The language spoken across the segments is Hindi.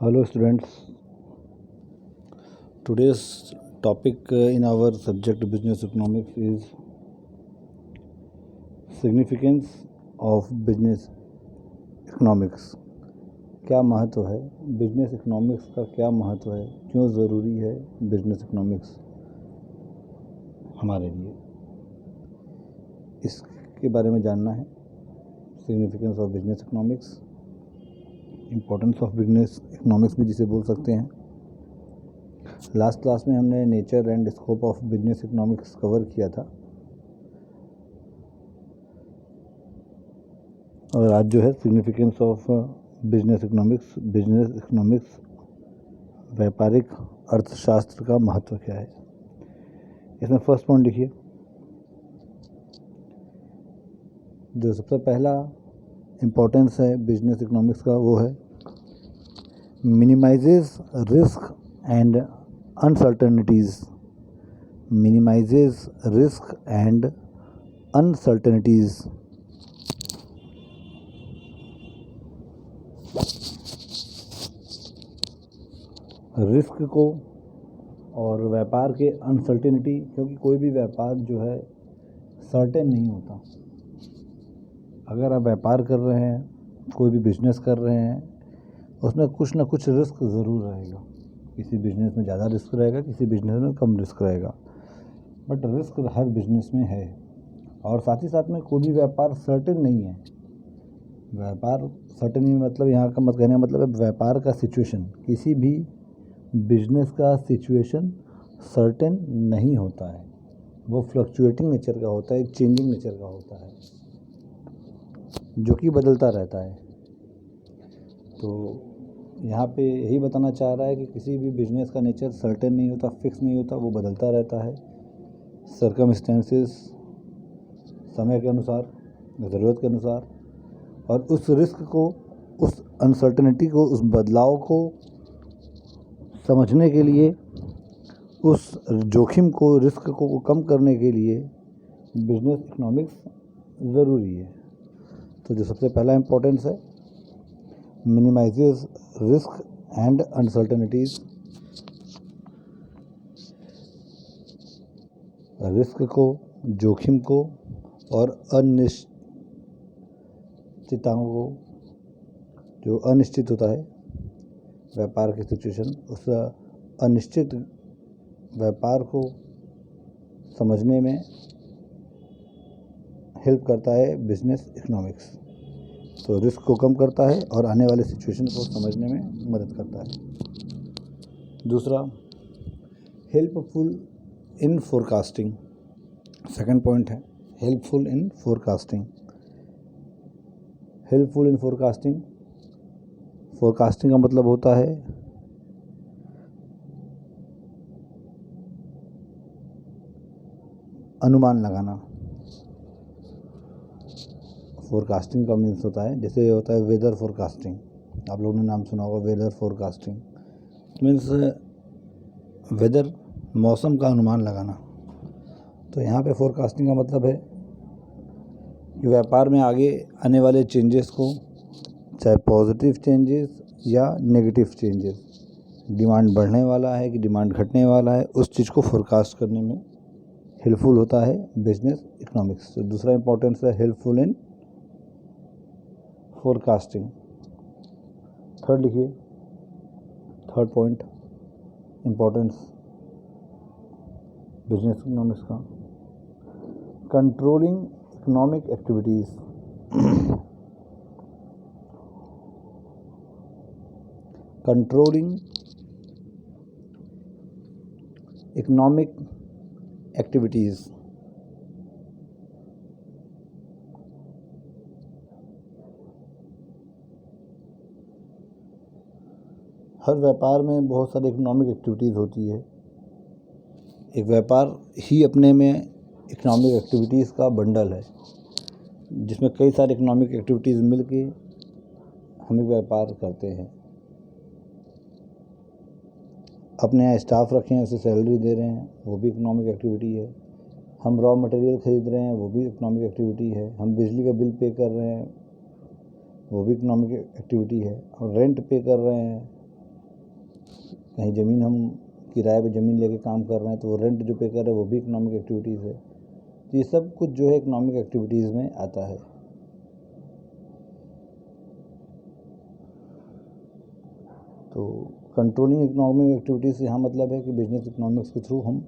Hello students, today's topic in our subject business economics is significance of business economics। क्या महत्व है बिजनेस इकोनॉमिक्स का, क्या महत्व है, क्यों ज़रूरी है बिजनेस इकोनॉमिक्स हमारे लिए, इसके बारे में जानना है। Significance of business economics, importance of business economics भी जिसे बोल सकते हैं। लास्ट क्लास में हमने nature and scope of business economics cover किया था और आज जो है सिग्निफिकेंस ऑफ बिजनेस इकोनॉमिक्स व्यापारिक अर्थशास्त्र का महत्व क्या है। इसमें फर्स्ट पॉइंट लिखिए, जो सबसे पहला इम्पोर्टेंस है बिजनेस इकोनॉमिक्स का वो है minimises risk and uncertainties. Minimises risk and uncertainties. Risk को और व्यापार के अनसर्टेनिटी, क्योंकि कोई भी व्यापार जो है सर्टेन नहीं होता। अगर आप व्यापार कर रहे हैं, कोई भी बिजनेस कर रहे हैं, उसमें कुछ ना कुछ रिस्क ज़रूर रहेगा। किसी बिजनेस में ज़्यादा रिस्क रहेगा, किसी बिजनेस में कम रिस्क रहेगा, बट रिस्क हर बिजनेस में है। और साथ ही साथ में कोई भी व्यापार सर्टेन नहीं है। व्यापार सर्टेन नहीं मतलब यहाँ का कहने का मतलब है व्यापार का सिचुएशन, किसी भी बिजनेस का सिचुएशन सर्टेन नहीं होता है। वो फ्लक्चुएटिंग नेचर का होता है, चेंजिंग नेचर का होता है, जो कि बदलता रहता है। तो यहाँ पे यही बताना चाह रहा है कि किसी भी बिजनेस का नेचर सर्टेन नहीं होता, फिक्स नहीं होता, वो बदलता रहता है सर्कमस्टेंसेस, समय के अनुसार, ज़रूरत के अनुसार। और उस रिस्क को, उस अनसर्टेनिटी को, उस बदलाव को समझने के लिए, उस जोखिम को, रिस्क को कम करने के लिए बिजनेस इकोनॉमिक्स ज़रूरी है। तो जो सबसे पहला इम्पोर्टेंस है minimises risk and uncertainties. Risk को, जोखिम को और अनिश्चितताओं को, जो अनिश्चित होता है व्यापार की सिचुएशन, उस अनिश्चित व्यापार को समझने में हेल्प करता है बिजनेस इकोनॉमिक्स। तो रिस्क को कम करता है और आने वाले सिचुएशन को समझने में मदद करता है। दूसरा, helpful in forecasting. Second point है helpful in forecasting. Helpful in forecasting, forecasting का मतलब होता है अनुमान लगाना। फोरकास्टिंग का मीन्स होता है, जैसे होता है वेदर फोरकास्टिंग, आप लोगों ने नाम सुना होगा वेदर फोरकास्टिंग। मीन्स वेदर, मौसम का अनुमान लगाना। तो यहाँ पे फोरकास्टिंग का मतलब है कि व्यापार में आगे आने वाले चेंजेस को, चाहे पॉजिटिव चेंजेस या नेगेटिव चेंजेस, डिमांड बढ़ने वाला है कि डिमांड घटने वाला है, उस चीज़ को फोरकास्ट करने में हेल्पफुल होता है बिजनेस इकोनॉमिक्स। तो दूसरा इंपॉर्टेंस है हेल्पफुल इन फोरकास्टिंग। थर्ड लिखिए, third point importance business economics का, controlling economic activities. Controlling economic activities. हर व्यापार में बहुत सारी इकोनॉमिक एक्टिविटीज़ होती है। एक व्यापार ही अपने में इकोनॉमिक एक्टिविटीज़ का बंडल है, जिसमें कई सारी इकोनॉमिक एक्टिविटीज़ मिलके हम एक व्यापार करते हैं। अपने यहाँ स्टाफ रखे हैं, उसे सैलरी दे रहे हैं, वो भी इकोनॉमिक एक्टिविटी है। हम रॉ मटेरियल खरीद रहे हैं, वो भी इकोनॉमिक एक्टिविटी है। हम बिजली का बिल पे कर रहे हैं, वो भी इकोनॉमिक एक्टिविटी है। और रेंट पे कर रहे हैं, कहीं ज़मीन हम किराए पे ज़मीन लेके काम कर रहे हैं तो वो रेंट जो पे कर रहे हैं वो भी इकोनॉमिक एक्टिविटीज़ है। तो ये सब कुछ जो है इकोनॉमिक एक्टिविटीज़ में आता है। तो कंट्रोलिंग इकोनॉमिक एक्टिविटीज़ से यहाँ मतलब है कि बिजनेस इकोनॉमिक्स के थ्रू हम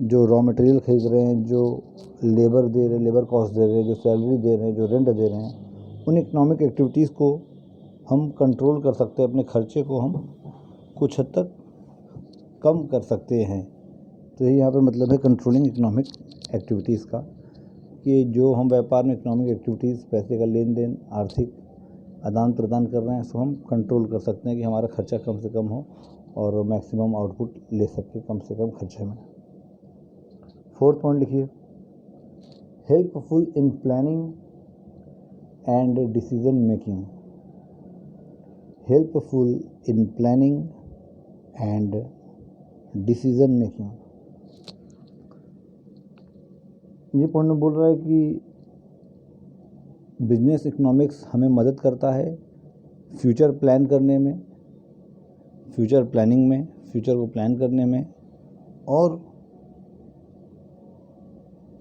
जो रॉ मटेरियल खरीद रहे हैं, जो लेबर दे रहे हैं, लेबर कॉस्ट दे रहे हैं, जो सैलरी दे रहे हैं, जो रेंट दे रहे हैं, उन इकोनॉमिक एक्टिविटीज़ को हम कंट्रोल कर सकते हैं। अपने खर्चे को हम कुछ हद तक कम कर सकते हैं। तो यही यहाँ पे मतलब है कंट्रोलिंग इकोनॉमिक एक्टिविटीज़ का, कि जो हम व्यापार में इकोनॉमिक एक्टिविटीज़, पैसे का लेन देन, आर्थिक आदान प्रदान कर रहे हैं, उसको हम कंट्रोल कर सकते हैं कि हमारा खर्चा कम से कम हो और मैक्सिमम आउटपुट ले सके कम से कम खर्चे में। 4th पॉइंट लिखिए, helpful in planning and decision making. Helpful in planning and decision making. ये पॉइंट में बोल रहा है कि बिजनेस इकोनॉमिक्स हमें मदद करता है फ्यूचर प्लान करने में, फ्यूचर प्लानिंग में, फ्यूचर को प्लान करने में, और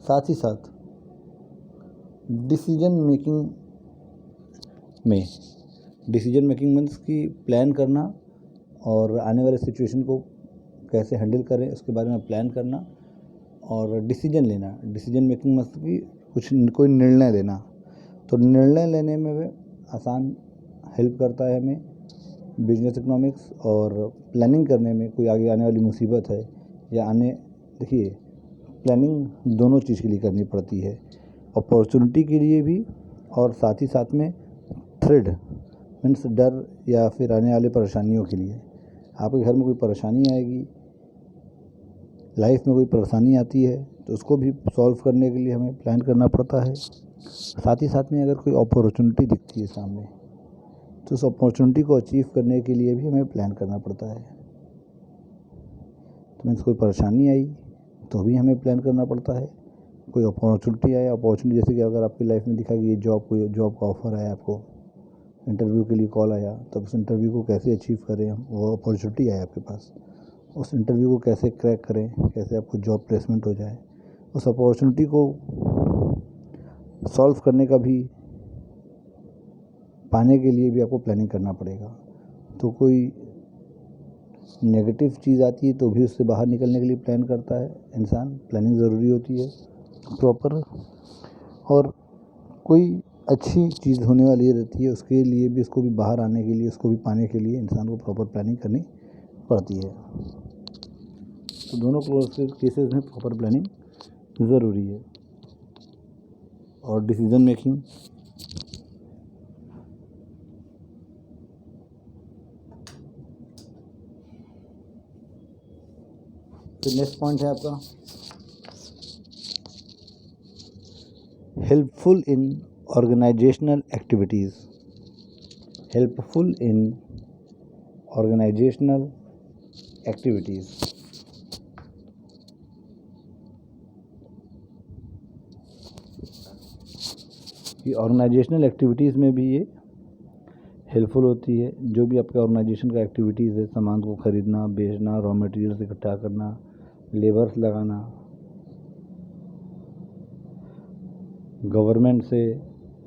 साथ ही साथ डिसीजन मेकिंग में। डिसीजन मेकिंग मीन्स कि प्लान करना और आने वाले सिचुएशन को कैसे हैंडल करें उसके बारे में प्लान करना, और डिसीजन लेना। डिसीजन मेकिंग मीन्स कि कोई निर्णय लेना। तो निर्णय लेने में भी आसान हेल्प करता है हमें बिजनेस इकोनॉमिक्स, और प्लानिंग करने में कोई आगे आने वाली मुसीबत है या देखिए प्लानिंग दोनों चीज़ के लिए करनी पड़ती है, अपॉर्चुनिटी के लिए भी और साथ ही साथ में थ्रेड मीन्स डर या फिर आने वाले परेशानियों के लिए। आपके घर में कोई परेशानी आएगी, लाइफ में कोई परेशानी आती है तो उसको भी सॉल्व करने के लिए हमें प्लान करना पड़ता है। साथ ही साथ में अगर कोई अपॉर्चुनिटी दिखती है सामने तो उस अपॉर्चुनिटी को अचीव करने के लिए भी हमें प्लान करना पड़ता है। तो मीन्स कोई परेशानी आई तो भी हमें प्लान करना पड़ता है। कोई अपॉर्चुनिटी आया, अपॉर्चुनिटी जैसे कि अगर आपकी लाइफ में दिखा कि ये जॉब का ऑफ़र आया, आपको इंटरव्यू के लिए कॉल आया, तब उस इंटरव्यू को कैसे अचीव करें हम, वो अपॉर्चुनिटी आया आपके पास, उस इंटरव्यू को कैसे क्रैक करें, कैसे आपको जॉब प्लेसमेंट हो जाए, उस अपॉर्चुनिटी को सॉल्व करने का भी, पाने के लिए भी आपको प्लानिंग करना पड़ेगा। तो कोई नेगेटिव चीज़ आती है तो भी उससे बाहर निकलने के लिए प्लान करता है इंसान। प्लानिंग ज़रूरी होती है प्रॉपर, और कोई अच्छी चीज़ होने वाली रहती है उसके लिए भी, उसको भी बाहर आने के लिए, उसको भी पाने के लिए इंसान को प्रॉपर प्लानिंग करनी पड़ती है। तो दोनों केसेस में प्रॉपर प्लानिंग ज़रूरी है। और डिसीजन मेकिंग, तो नेक्स्ट पॉइंट है आपका helpful in organizational activities. Helpful in organizational activities. ये ऑर्गेनाइजेशनल एक्टिविटीज़ में भी ये हेल्पफुल होती है। जो भी आपका ऑर्गेनाइजेशन का एक्टिविटीज़ है, सामान को ख़रीदना, बेचना, रॉ मटेरियल इकट्ठा करना, लेबर्स लगाना, गवर्नमेंट से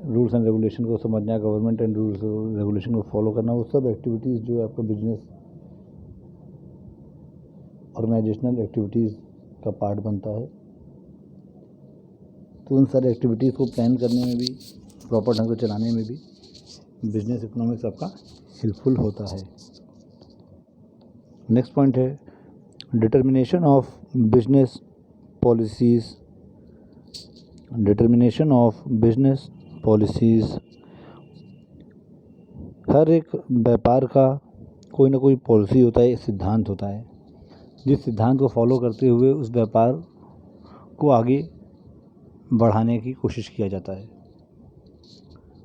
रूल्स एंड रेगुलेशन को समझना, गवर्नमेंट एंड रूल्स रेगुलेशन को फॉलो करना, वो सब एक्टिविटीज़ जो आपका बिजनेस ऑर्गेनाइजेशनल एक्टिविटीज़ का पार्ट बनता है। तो उन सारे एक्टिविटीज़ को प्लान करने में भी, प्रॉपर ढंग से चलाने में भी बिजनेस इकोनॉमिक्स आपका हेल्पफुल होता है। नेक्स्ट पॉइंट है determination of business policies. Determination of business policies. हर एक व्यापार का कोई ना कोई पॉलिसी होता है, सिद्धांत होता है, जिस सिद्धांत को फॉलो करते हुए उस व्यापार को आगे बढ़ाने की कोशिश किया जाता है।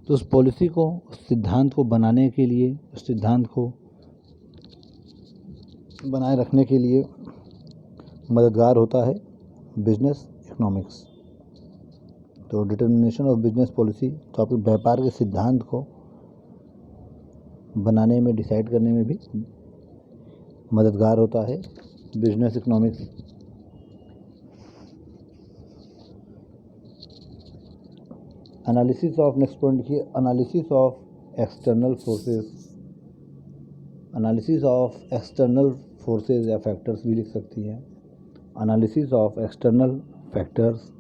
तो उस पॉलिसी को, उस सिद्धांत को बनाने के लिए, उस सिद्धांत को बनाए रखने के लिए मददगार होता है बिजनेस इकोनॉमिक्स। तो डिटर्मिनेशन ऑफ बिजनेस पॉलिसी, तो आपके व्यापार के सिद्धांत को बनाने में, डिसाइड करने में भी मददगार होता है business economics. Analysis of, next point की analysis of external forces. Analysis of external forces या फैक्टर्स भी लिख सकती हैं। Analysis of external factors.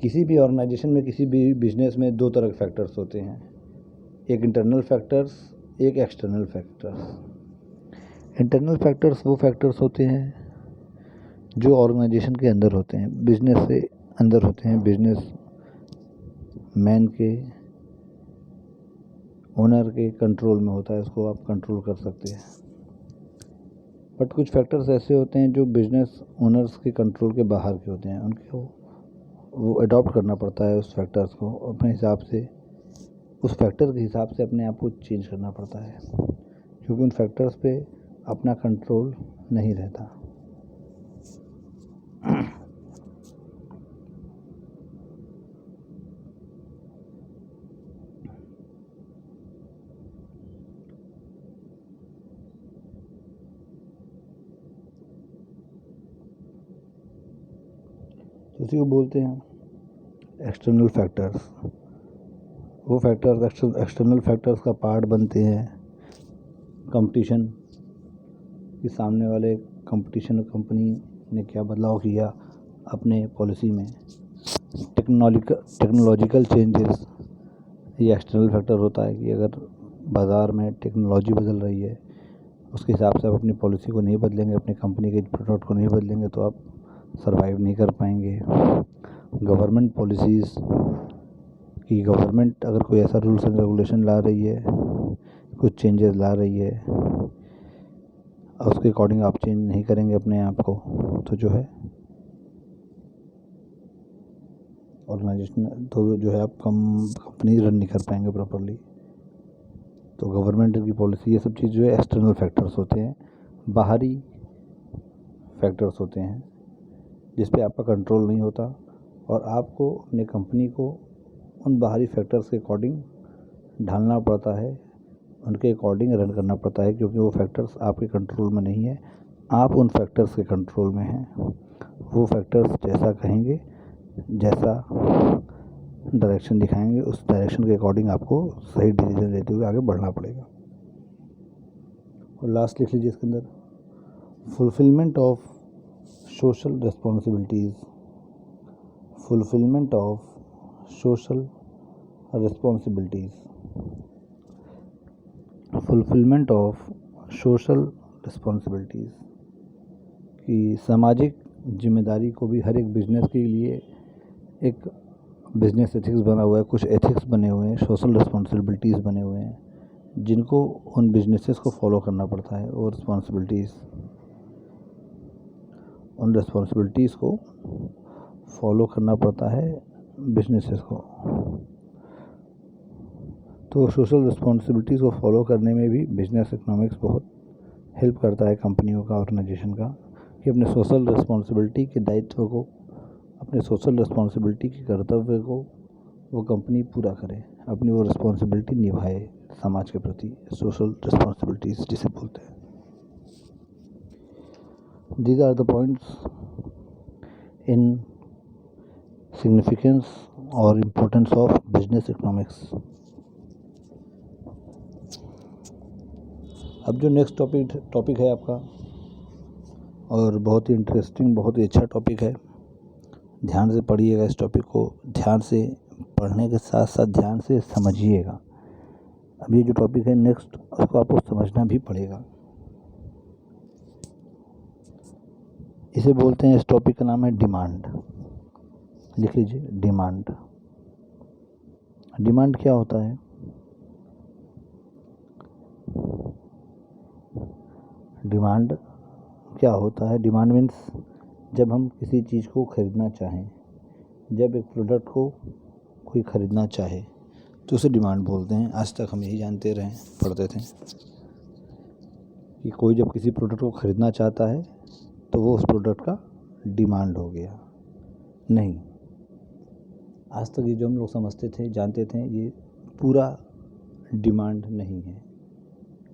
किसी भी ऑर्गेनाइजेशन में, किसी भी बिजनेस में दो तरह के फैक्टर्स होते हैं, एक इंटरनल फैक्टर्स, एक एक्सटर्नल फैक्टर्स। इंटरनल फैक्टर्स वो फैक्टर्स होते हैं जो ऑर्गेनाइजेशन के अंदर होते हैं, बिजनेस से अंदर होते हैं, बिजनेस मैन के, ओनर के कंट्रोल में होता है, उसको आप कंट्रोल कर सकते हैं। बट कुछ फैक्टर्स ऐसे होते हैं जो बिजनेस ओनर्स के कंट्रोल के बाहर के होते हैं, उनको वो अडॉप्ट करना पड़ता है, उस फैक्टर्स को अपने हिसाब से, उस फैक्टर के हिसाब से अपने आप को चेंज करना पड़ता है, क्योंकि उन फैक्टर्स पे अपना कंट्रोल नहीं रहता। तो उसी को बोलते हैं एक्सटर्नल फैक्टर्स। वो फैक्टर्स एक्सटर्नल फैक्टर्स का पार्ट बनते हैं कंपटीशन, कि सामने वाले कंपटीशन कंपनी ने क्या बदलाव किया अपने पॉलिसी में, टेक्नोलॉजिकल चेंजेस, ये एक्सटर्नल फैक्टर होता है कि अगर बाज़ार में टेक्नोलॉजी बदल रही है, उसके हिसाब से आप अपनी पॉलिसी को नहीं बदलेंगे, अपनी कंपनी के प्रोडक्ट को नहीं बदलेंगे, तो आप सरवाइव नहीं कर पाएंगे। गवर्नमेंट पॉलिसीज़ कि गवर्नमेंट अगर कोई ऐसा रूल्स एंड रेगुलेशन ला रही है, कुछ चेंजेस ला रही है, और उसके अकॉर्डिंग आप चेंज नहीं करेंगे अपने आप को, तो जो है ऑर्गेनाइजेशन, तो जो है आप कंपनी रन नहीं कर पाएंगे प्रॉपरली। तो गवर्नमेंट की पॉलिसी, ये सब चीज़ जो है एक्सटर्नल फैक्टर्स होते हैं, बाहरी फैक्टर्स होते हैं जिस पे आपका कंट्रोल नहीं होता, और आपको अपने कंपनी को उन बाहरी फैक्टर्स के अकॉर्डिंग ढालना पड़ता है, उनके अकॉर्डिंग रन करना पड़ता है, क्योंकि वो फैक्टर्स आपके कंट्रोल में नहीं है, आप उन फैक्टर्स के कंट्रोल में हैं। वो फैक्टर्स जैसा कहेंगे, जैसा डायरेक्शन दिखाएंगे, उस डायरेक्शन के अकॉर्डिंग आपको सही डिसीजन लेते हुए आगे बढ़ना पड़ेगा। और लास्ट लिख लीजिए इसके अंदर, fulfilment of social responsibilities. Fulfilment of social responsibilities. Fulfilment of social responsibilities कि सामाजिक जिम्मेदारी को भी हर एक बिजनेस के लिए एक बिजनेस एथिक्स बना हुआ है, कुछ एथिक्स बने हुए हैं, सोशल रिस्पॉन्सिबिलिटीज़ बने हुए हैं, जिनको उन बिजनेसेस को फॉलो करना पड़ता है। और रिस्पॉन्सिबिलिटीज़, उन रिस्पॉन्सिबिलिटीज़ को फॉलो करना पड़ता है बिजनेसेस को। तो सोशल रिस्पॉन्सिबिलिटीज़ को फॉलो करने में भी बिजनेस इकोनॉमिक्स बहुत हेल्प करता है कंपनियों का, ऑर्गेनाइजेशन का, कि अपने सोशल रिस्पॉन्सिबिलिटी के दायित्व को, अपने सोशल रिस्पॉन्सिबिलिटी के कर्तव्य को वो कंपनी पूरा करे, अपनी वो रिस्पॉन्सिबिलिटी निभाए समाज के प्रति, सोशल रिस्पॉन्सिबिलिटीज़ जिसे बोलते हैं। These are the points in significance or importance of business economics. अब जो नेक्स्ट टॉपिक है आपका, और बहुत ही इंटरेस्टिंग, बहुत ही अच्छा टॉपिक है, ध्यान से पढ़िएगा इस टॉपिक को, ध्यान से पढ़ने के साथ साथ ध्यान से समझिएगा। अब ये जो टॉपिक है नेक्स्ट, उसको आपको समझना भी पड़ेगा। इसे बोलते हैं, इस टॉपिक का नाम है डिमांड। लिख लीजिए, डिमांड। डिमांड क्या होता है? डिमांड क्या होता है? डिमांड मीन्स जब हम किसी चीज़ को खरीदना चाहें, जब एक प्रोडक्ट को कोई खरीदना चाहे तो उसे डिमांड बोलते हैं। आज तक हम यही जानते रहे, पढ़ते थे कि कोई जब किसी प्रोडक्ट को खरीदना चाहता है तो वो उस प्रोडक्ट का डिमांड हो गया। नहीं, आज तक ये जो हम लोग समझते थे, जानते थे, ये पूरा डिमांड नहीं है।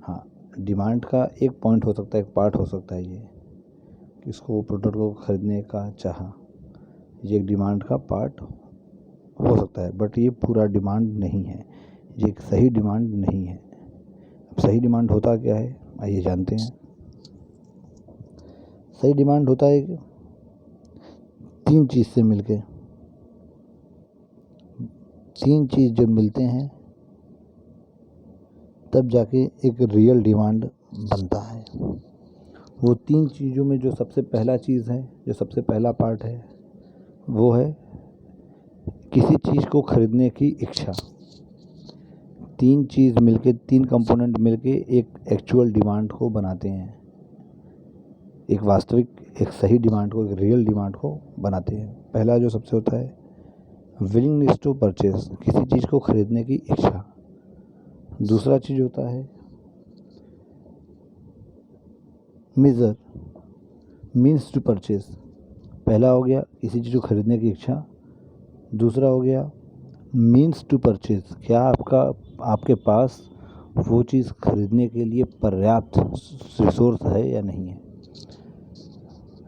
हाँ, डिमांड का एक पॉइंट हो सकता है, एक पार्ट हो सकता है ये कि इसको प्रोडक्ट को ख़रीदने का चाहा, ये एक डिमांड का पार्ट हो सकता है, बट ये पूरा डिमांड नहीं है, ये एक सही डिमांड नहीं है। अब सही डिमांड होता क्या है, आइए जानते हैं। सही डिमांड होता है कि 3 चीज़ से मिलके, 3 चीज़ जब मिलते हैं तब जाके एक रियल डिमांड बनता है। वो 3 चीज़ों में जो सबसे पहला चीज़ है, जो सबसे पहला पार्ट है, वो है किसी चीज़ को खरीदने की इच्छा। 3 चीज़ मिलके, 3 कंपोनेंट मिलके एक एक्चुअल डिमांड को बनाते हैं, एक वास्तविक, एक सही डिमांड को, एक रियल डिमांड को बनाते हैं। पहला जो सबसे होता है विलिंगनेस टू परचेज, किसी चीज़ को खरीदने की इच्छा। दूसरा चीज़ होता है मेजर, मीन्स टू परचेज। पहला हो गया किसी चीज़ को खरीदने की इच्छा, दूसरा हो गया मीन्स टू परचेज, क्या आपके पास वो चीज़ खरीदने के लिए पर्याप्त रिसोर्स है या नहीं है।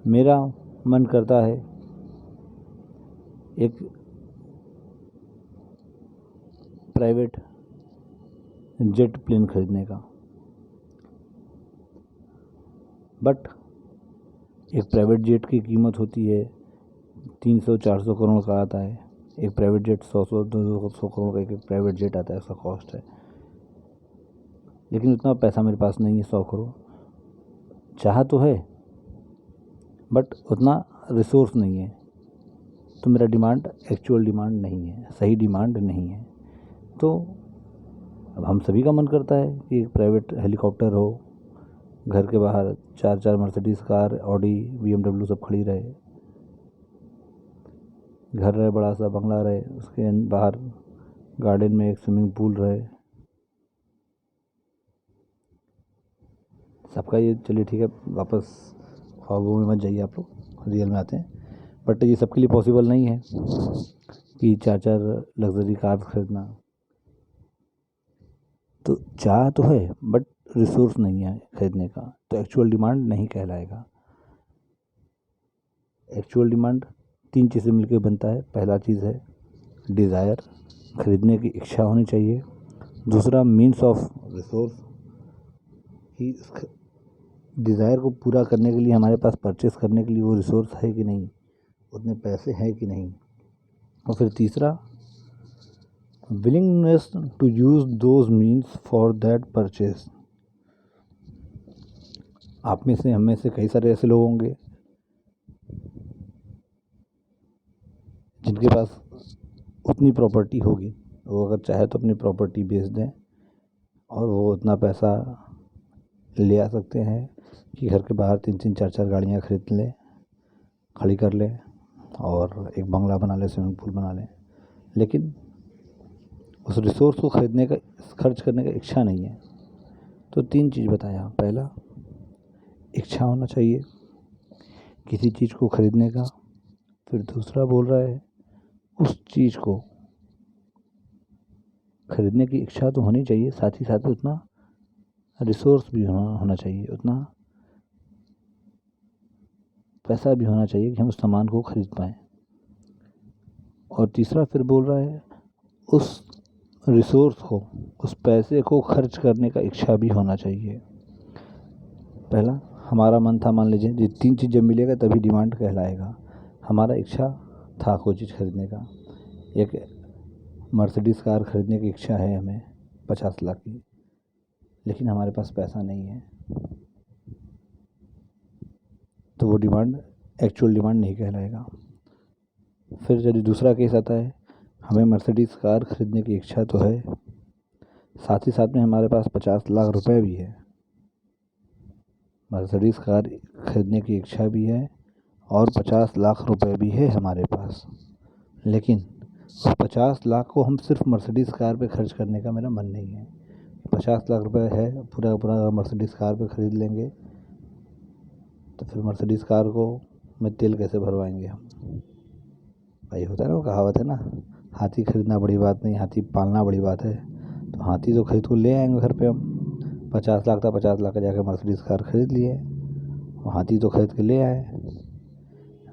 मेरा मन करता है एक प्राइवेट जेट प्लेन खरीदने का, बट एक प्राइवेट जेट की कीमत होती है 300-400 करोड़ का आता है। एक प्राइवेट जेट 100-200 करोड़ का एक प्राइवेट जेट आता है, उसका कॉस्ट है। लेकिन उतना पैसा मेरे पास नहीं है, 100 करोड़ चाह तो है बट उतना रिसोर्स नहीं है, तो मेरा डिमांड एक्चुअल डिमांड नहीं है, सही डिमांड नहीं है। तो अब हम सभी का मन करता है कि एक प्राइवेट हेलीकॉप्टर हो, घर के बाहर 4-4 मर्सिडीज़ कार, ऑडी, BMW सब खड़ी रहे, घर रहे, बड़ा सा बंगला रहे, उसके बाहर गार्डन में एक स्विमिंग पूल रहे, सबका ये, चलिए ठीक है, वापस ख्वाबों में मत जाइए आप लोग, रियल में आते हैं। बट ये सबके लिए पॉसिबल नहीं है कि 4-4 लग्जरी कार खरीदना। तो चाह तो है बट रिसोर्स नहीं है खरीदने का, तो एक्चुअल डिमांड नहीं कहलाएगा। एक्चुअल डिमांड 3 चीज़ें मिलकर बनता है। पहला चीज़ है डिज़ायर, खरीदने की इच्छा होनी चाहिए। दूसरा मीन्स ऑफ रिसोर्स, कि डिज़ायर को पूरा करने के लिए हमारे पास, परचेस करने के लिए वो रिसोर्स है कि नहीं, उतने पैसे हैं कि नहीं। और फिर तीसरा willingness to use those means for that purchase. आप में से, हम में से कई सारे ऐसे लोग होंगे जिनके पास उतनी प्रॉपर्टी होगी, वो अगर चाहे तो अपनी प्रॉपर्टी बेच दें और वो उतना पैसा ले आ सकते हैं कि घर के बाहर 3-3, 4-4 गाड़ियाँ खरीद लें, खड़ी कर लें और एक बंगला बना लें, स्विमिंग पूल बना लें। लेकिन उस रिसोर्स को खरीदने का, खर्च करने का इच्छा नहीं है। तो 3 चीज़ बताया। पहला, इच्छा होना चाहिए किसी चीज़ को खरीदने का। फिर दूसरा बोल रहा है उस चीज़ को खरीदने की इच्छा तो होनी चाहिए, साथ ही साथ उतना रिसोर्स भी होना चाहिए, उतना पैसा भी होना चाहिए कि हम उस सामान को खरीद पाएँ। और तीसरा फिर बोल रहा है उस रिसोर्स को, उस पैसे को खर्च करने का इच्छा भी होना चाहिए। पहला हमारा मन था, मान लीजिए ये 3 चीज़ जब मिलेगा तभी डिमांड कहलाएगा। हमारा इच्छा था कोई चीज़ खरीदने का, एक मर्सिडीज़ कार खरीदने की इच्छा है हमें 50 लाख की, लेकिन हमारे पास पैसा नहीं है, तो वो डिमांड एक्चुअल डिमांड नहीं कहलाएगा। फिर यदि दूसरा केस आता है, हमें मर्सिडीज़ कार खरीदने की इच्छा तो है, साथ ही साथ में हमारे पास 50 लाख रुपए भी है, मर्सिडीज़ कार खरीदने की इच्छा भी है और 50 लाख रुपए भी है हमारे पास, लेकिन उस 50 लाख को हम सिर्फ मर्सिडीज़ कार पे खर्च करने का मेरा मन नहीं है। 50 लाख रुपए है, पूरा मर्सिडीज़ कार पे ख़रीद लेंगे तो फिर मर्सिडीज़ कार को में तेल कैसे भरवाएंगे हम। भाई होता है ना, वो कहावत है ना, हाथी खरीदना बड़ी बात नहीं, हाथी पालना बड़ी बात है। तो हाथी तो खरीद को ले आएंगे घर पे हम, 50 लाख था, 50 लाख का जाकर मर्सिडीज़ कार खरीद लिए। हाथी तो खरीद के ले आए,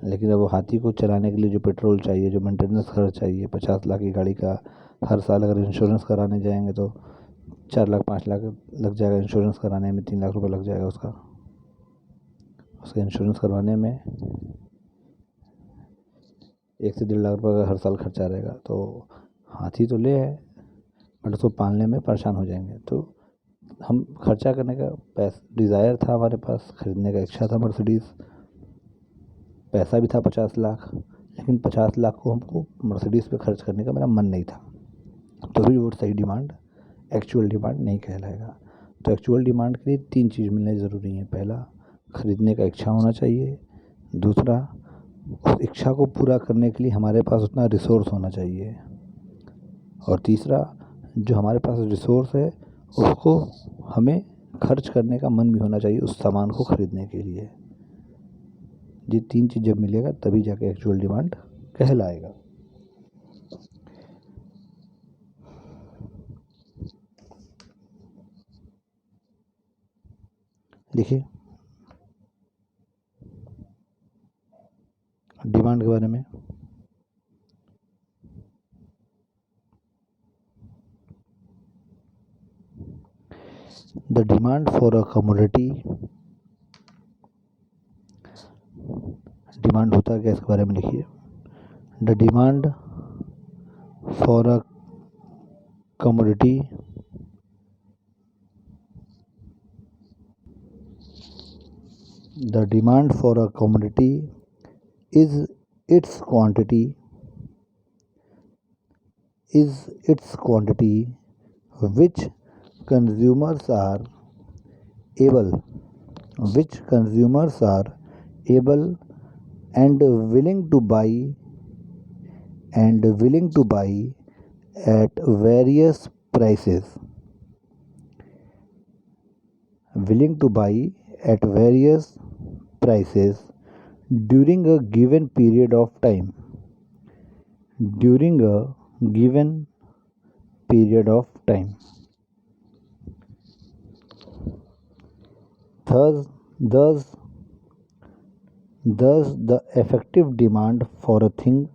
लेकिन अब वो हाथी को चलाने के लिए जो पेट्रोल चाहिए, जो मेंटेनेंस खर्च चाहिए, 50 लाख की गाड़ी का हर साल अगर इंश्योरेंस कराने जाएंगे तो 4 लाख 5 लाख लग जाएगा। इंश्योरेंस कराने में 3 लाख रुपये लग जाएगा उसका इंश्योरेंस करवाने में 1 से 1.5 लाख रुपये का हर साल खर्चा रहेगा। तो हाथी तो ले आए, बट उसको पालने में परेशान हो जाएंगे। तो हम खर्चा करने का डिज़ायर था हमारे पास, ख़रीदने का इच्छा था मर्सिडीज़, पैसा भी था 50 लाख, लेकिन 50 लाख को हमको मर्सिडीज़ पे खर्च करने का मेरा मन नहीं था। तो भी वो सही डिमांड, एक्चुअल डिमांड नहीं कहलाएगा। तो एक्चुअल डिमांड के लिए 3 चीज़ मिलने ज़रूरी हैं। पहला, ख़रीदने का इच्छा होना चाहिए। दूसरा, उस इच्छा को पूरा करने के लिए हमारे पास उतना रिसोर्स होना चाहिए। और तीसरा, जो हमारे पास रिसोर्स है उसको हमें खर्च करने का मन भी होना चाहिए उस सामान को ख़रीदने के लिए। ये 3 चीज़ जब मिलेगा तभी जाके एक्चुअल डिमांड कहलाएगा। देखिए डिमांड के बारे में, the demand for a commodity, demand होता है क्या इसके बारे में लिखिए। The demand for a commodity the demand for a commodity is its quantity which consumers are able and willing to buy at various prices during a given period of time. Thus the effective demand for a thing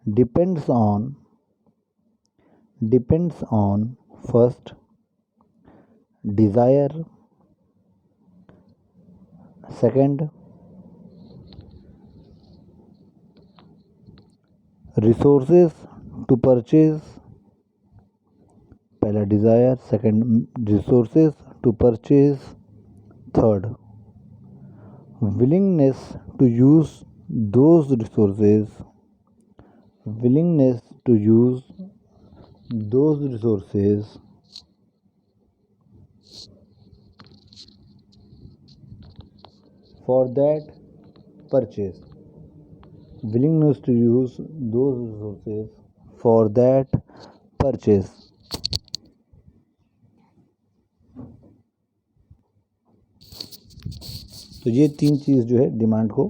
depends on first, desire; second, resources to purchase. पहला desire, second resources to purchase, third willingness to use those resources for that purchase. तो ये 3 चीज़ जो है डिमांड को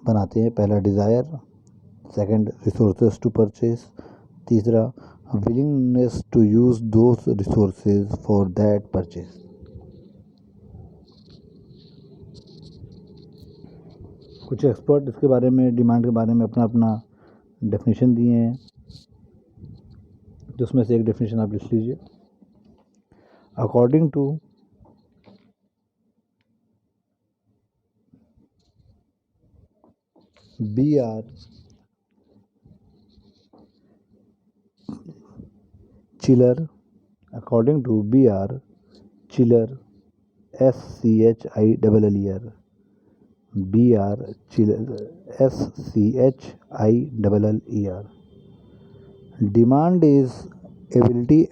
बनाते हैं। पहला desire, second resources to purchase, तीसरा willingness to use those resources for that purchase. कुछ एक्सपर्ट इसके बारे में, डिमांड के बारे में अपना अपना डेफिनेशन दिए हैं, तो उसमें से एक डेफिनेशन आप लिख लीजिए। According to B.R. Chiller, SCHILLER, B.R. Chiller, SCHILLER. Demand is ability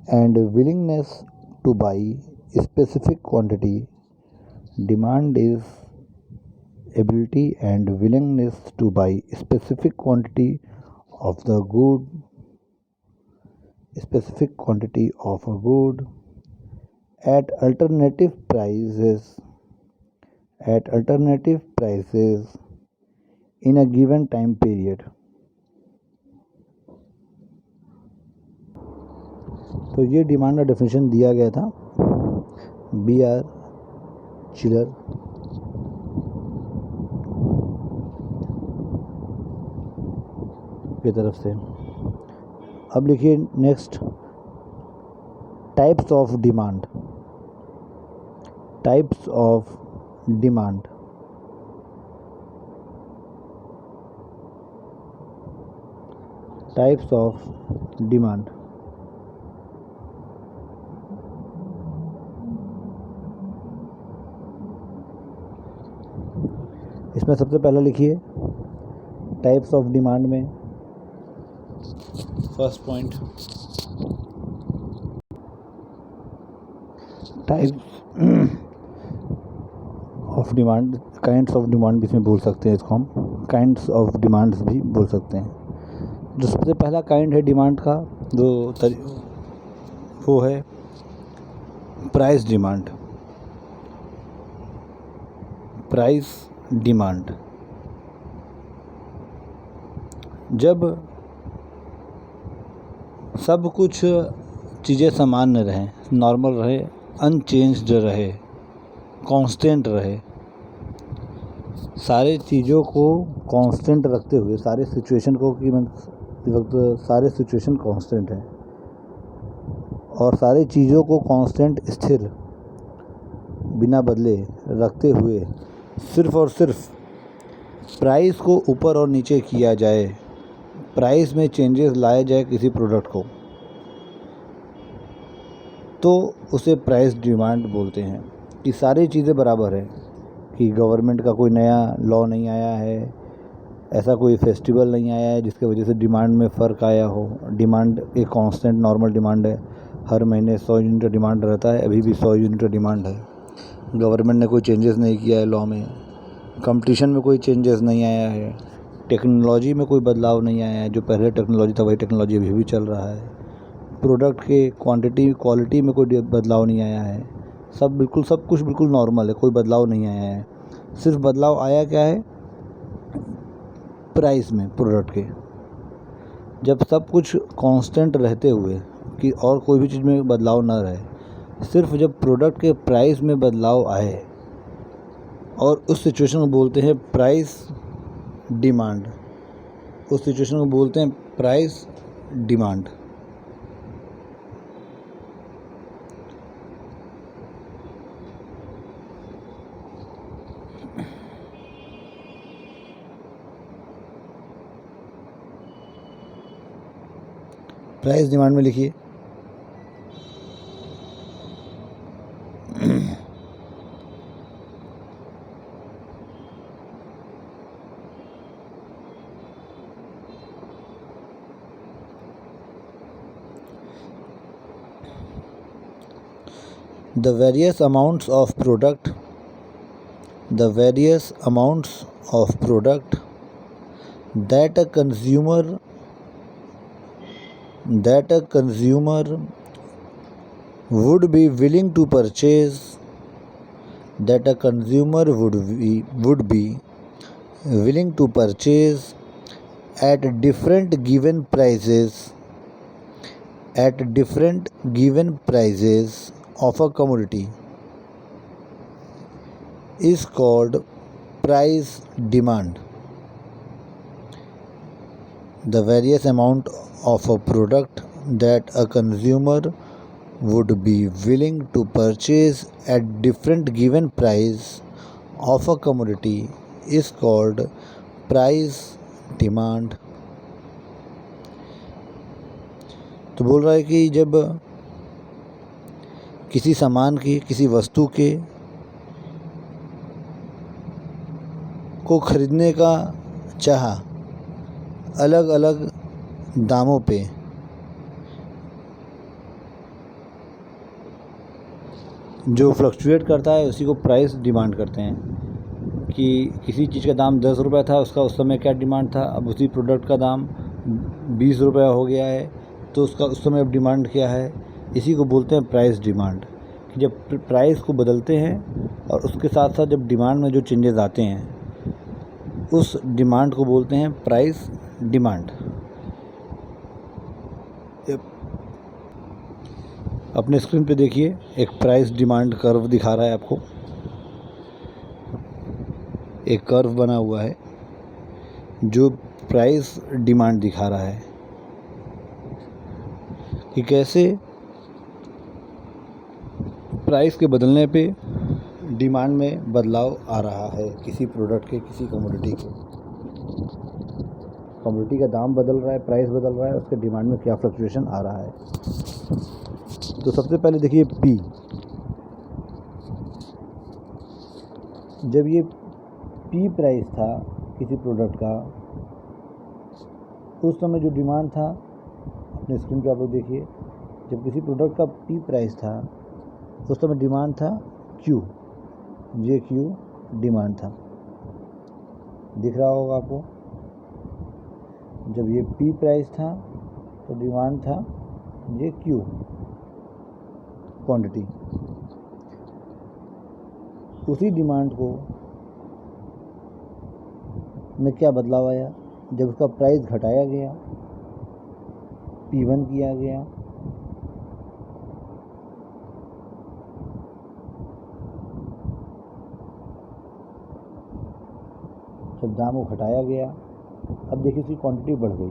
and willingness to buy specific quantity. Demand is ability and willingness to buy specific quantity of a good at alternative prices in a given time period. तो ये डिमांड का डेफिनेशन दिया गया था B.R. चिलर की तरफ से। अब लिखिए next, types of demand. Types of demand. Types of demand. इसमें सबसे पहले लिखिए टाइप्स ऑफ डिमांड में first point, types of demand, kinds of demand भी इसमें बोल सकते हैं, इसको हम काइंड्स ऑफ डिमांड्स भी बोल सकते हैं। जो सबसे पहला काइंड है डिमांड का वो है प्राइस डिमांड। प्राइस डिमांड, जब सब कुछ चीज़ें सामान्य रहें, नॉर्मल रहे, अनचेंज्ड रहे, कांस्टेंट रहे, सारे चीज़ों को कांस्टेंट रखते हुए, सारे सिचुएशन को कि वक्त सारे सिचुएशन कांस्टेंट है और सारी चीज़ों को कांस्टेंट स्थिर बिना बदले रखते हुए सिर्फ़ और सिर्फ प्राइस को ऊपर और नीचे किया जाए, प्राइस में चेंजेस लाए जाए किसी प्रोडक्ट को, तो उसे प्राइस डिमांड बोलते हैं। कि सारी चीज़ें बराबर है, कि गवर्नमेंट का कोई नया लॉ नहीं आया है, ऐसा कोई फेस्टिवल नहीं आया है जिसके वजह से डिमांड में फ़र्क आया हो। डिमांड एक कांस्टेंट नॉर्मल डिमांड है, हर महीने 100 यूनिट का डिमांड रहता है, अभी भी 100 यूनिट का डिमांड है। गवर्नमेंट ने कोई चेंजेस नहीं किया है लॉ में, कंपटीशन में कोई चेंजेस नहीं आया है, टेक्नोलॉजी में कोई बदलाव नहीं आया है, जो पहले टेक्नोलॉजी था वही टेक्नोलॉजी अभी भी चल रहा है। प्रोडक्ट के क्वालिटी में कोई बदलाव नहीं आया है, सब कुछ बिल्कुल नॉर्मल है, कोई बदलाव नहीं आया है। सिर्फ बदलाव आया क्या है, प्राइस में प्रोडक्ट के। जब सब कुछ कांस्टेंट रहते हुए कि और कोई भी चीज़ में बदलाव ना रहे, सिर्फ जब प्रोडक्ट के प्राइस में बदलाव आए, और उस सिचुएशन को बोलते हैं प्राइस डिमांड। उस सिचुएशन को बोलते हैं प्राइस डिमांड। प्राइस डिमांड में लिखिए the various amounts of product that a consumer would be willing to purchase at different given prices of a commodity is called price demand. The various amount of a product that a consumer would be willing to purchase at different given price of a commodity is called price demand. तो बोल रहा है कि जब किसी सामान की, किसी वस्तु के को खरीदने का चाहा अलग अलग दामों पे, जो फ्लक्चुएट करता है उसी को प्राइस डिमांड करते हैं। कि किसी चीज़ का दाम 10 रुपये था, उसका उस समय क्या डिमांड था, अब उसी प्रोडक्ट का दाम 20 रुपये हो गया है, तो उसका उस समय अब डिमांड क्या है, इसी को बोलते हैं प्राइस डिमांड। जब प्राइस को बदलते हैं और उसके साथ साथ जब डिमांड में जो चेंजेस आते हैं उस डिमांड को बोलते हैं प्राइस डिमांड। अपने स्क्रीन पे देखिए एक प्राइस डिमांड कर्व दिखा रहा है आपको। एक कर्व बना हुआ है जो प्राइस डिमांड दिखा रहा है कि कैसे प्राइस के बदलने पे डिमांड में बदलाव आ रहा है किसी प्रोडक्ट के, किसी कमोडिटी के। कमोडिटी का दाम बदल रहा है, प्राइस बदल रहा है, उसके डिमांड में क्या फ्लक्चुएशन आ रहा है। तो सबसे पहले देखिए पी। जब ये पी प्राइस था किसी प्रोडक्ट का, उस समय जो डिमांड था, अपने स्क्रीन पे आप लोग देखिए, जब किसी प्रोडक्ट का पी प्राइस था उस समय डिमांड था क्यू, जे क्यू डिमांड था। दिख रहा होगा आपको। जब ये पी प्राइस था तो डिमांड था जे क्यू क्वांटिटी। उसी डिमांड को में क्या बदलाव आया जब उसका प्राइस घटाया गया, P1 किया गया। जब दाम को घटाया गया, अब देखिए उसकी क्वांटिटी बढ़ गई।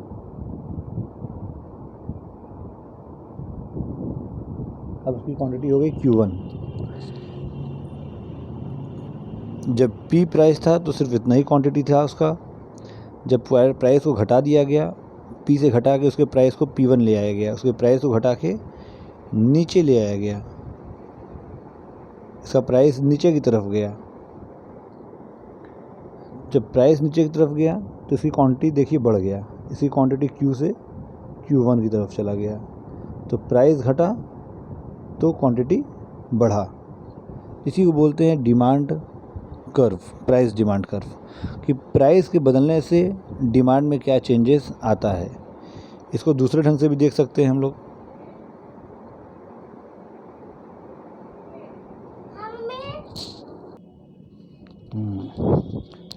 अब उसकी क्वांटिटी हो गई Q1। जब P प्राइस था तो सिर्फ इतना ही क्वांटिटी था उसका। जब प्राइस को घटा दिया गया, P से घटा के उसके प्राइस को P1 ले आया गया, उसके प्राइस को घटा के नीचे ले आया गया, इसका प्राइस नीचे की तरफ गया। जब प्राइस नीचे की तरफ गया तो इसकी क्वांटिटी देखिए बढ़ गया, इसकी क्वांटिटी Q से Q1 की तरफ चला गया। तो प्राइस घटा तो क्वांटिटी बढ़ा। इसी को बोलते हैं demand curve, price demand curve, कि प्राइस के बदलने से डिमांड में क्या चेंजेस आता है। इसको दूसरे ढंग से भी देख सकते हैं हम लोग।